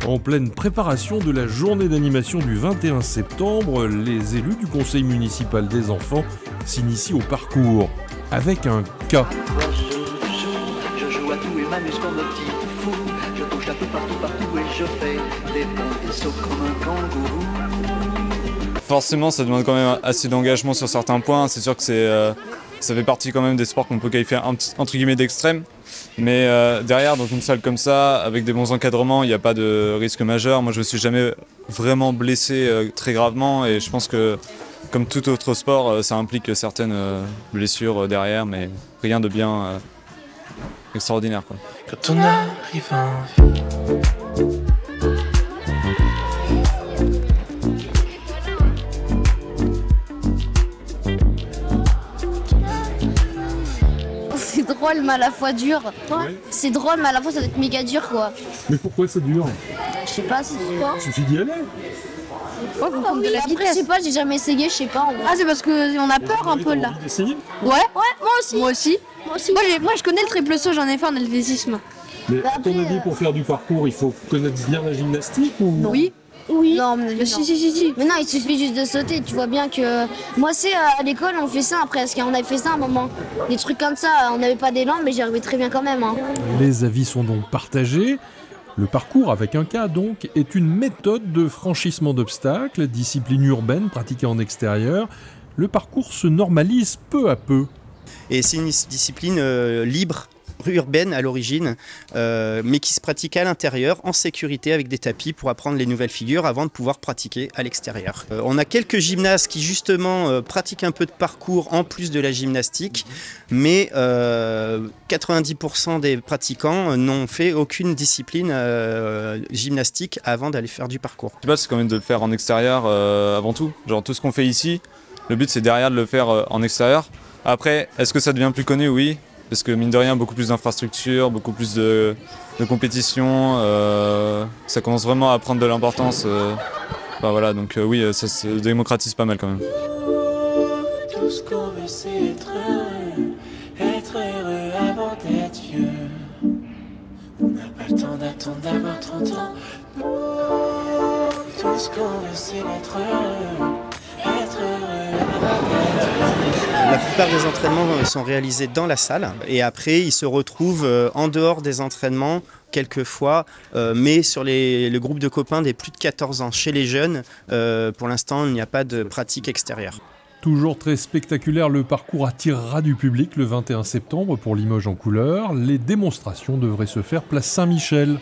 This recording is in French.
En pleine préparation de la journée d'animation du 21 septembre, les élus du conseil municipal des enfants s'initient au parcours, avec un K. Je joue à tout et m'amuse comme un petit fou. Je bouge la tout partout et je fais des bons et sauts comme un kangourou. Forcément, ça demande quand même assez d'engagement sur certains points. C'est sûr que ça fait partie quand même des sports qu'on peut qualifier entre guillemets d'extrême. Mais derrière, dans une salle comme ça, avec des bons encadrements, il n'y a pas de risque majeur. Moi, je ne me suis jamais vraiment blessé très gravement et je pense que, comme tout autre sport, ça implique certaines blessures derrière, mais rien de bien extraordinaire, quoi. Quand on arrive en vie. C'est drôle mais à la fois dur. Ouais. C'est drôle mais à la fois ça doit être méga dur quoi. Mais pourquoi c'est dur? Je sais pas, c'est quoi. Il suffit d'y aller. Ouais, de la après, vitesse. je sais pas, j'ai jamais essayé, je sais pas. En vrai. Ah, c'est parce qu'on a peur un peu là. Envie d'essayer? Ouais, Moi aussi. moi aussi. Moi aussi. Moi je connais le triple saut, j'en ai fait en athlétisme. Mais Bah à ton après, avis, pour faire du parcours, il faut connaître bien la gymnastique ou... Oui. Oui. Non, mais si. Mais non, il suffit juste de sauter. Tu vois bien que. Moi, c'est à l'école, on fait ça presque. On avait fait ça un moment. Des trucs comme ça, on n'avait pas d'élan, mais j'y arrivais très bien quand même. Hein. Les avis sont donc partagés. Le parcours avec un K, donc, est une méthode de franchissement d'obstacles, discipline urbaine pratiquée en extérieur. Le parcours se normalise peu à peu. Et c'est une discipline libre, urbaine à l'origine, mais qui se pratique à l'intérieur, en sécurité, avec des tapis pour apprendre les nouvelles figures avant de pouvoir pratiquer à l'extérieur. On a quelques gymnastes qui justement pratiquent un peu de parcours en plus de la gymnastique, mais 90% des pratiquants n'ont fait aucune discipline gymnastique avant d'aller faire du parcours. Je sais pas, c'est quand même de le faire en extérieur avant tout. Genre tout ce qu'on fait ici, le but c'est derrière de le faire en extérieur. Après, est-ce que ça devient plus connu? Oui. Parce que mine de rien, beaucoup plus d'infrastructures, beaucoup plus de compétitions, ça commence vraiment à prendre de l'importance. Enfin, voilà, donc oui, ça se démocratise pas mal quand même. Tout ce qu'on veut c'est être heureux avant d'être vieux. On n'a pas le temps d'attendre d'avoir 30 ans. Tout ce qu'on veut c'est être heureux avant d'être vieux. La plupart des entraînements sont réalisés dans la salle et après ils se retrouvent en dehors des entraînements quelquefois, mais sur le groupe de copains des plus de 14 ans. Chez les jeunes, pour l'instant, il n'y a pas de pratique extérieure. Toujours très spectaculaire, le parcours attirera du public le 21 septembre pour Limoges en couleur. Les démonstrations devraient se faire place Saint-Michel.